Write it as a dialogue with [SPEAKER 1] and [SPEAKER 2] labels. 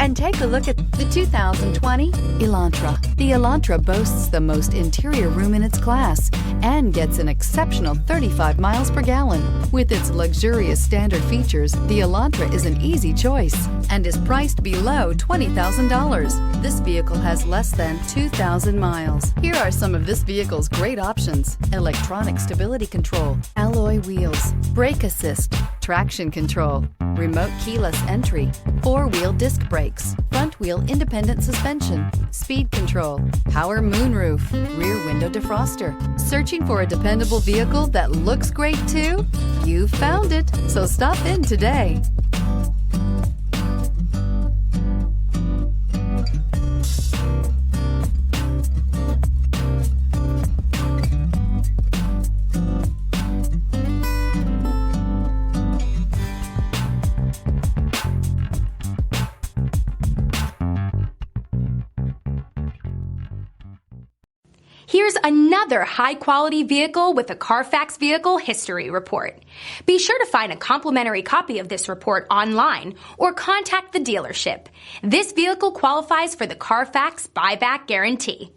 [SPEAKER 1] and take a look at the 2020 Elantra. The Elantra boasts the most interior room in its class and gets an exceptional 35 miles per gallon. With its luxurious standard features, the Elantra is an easy choice and is priced below $20,000. This vehicle has less than 2,000 miles. Here are some of this vehicle's great options: electronic stability control, alloy wheels, brake assist, traction control, remote keyless entry, four-wheel disc brakes, front-wheel independent suspension, speed control, power moonroof, rear window defroster. Searching for a dependable vehicle that looks great too? You found it, so stop in today.
[SPEAKER 2] Here's another high-quality vehicle with a Carfax Vehicle History Report. Be sure to find a complimentary copy of this report online or contact the dealership. This vehicle qualifies for the Carfax Buyback Guarantee.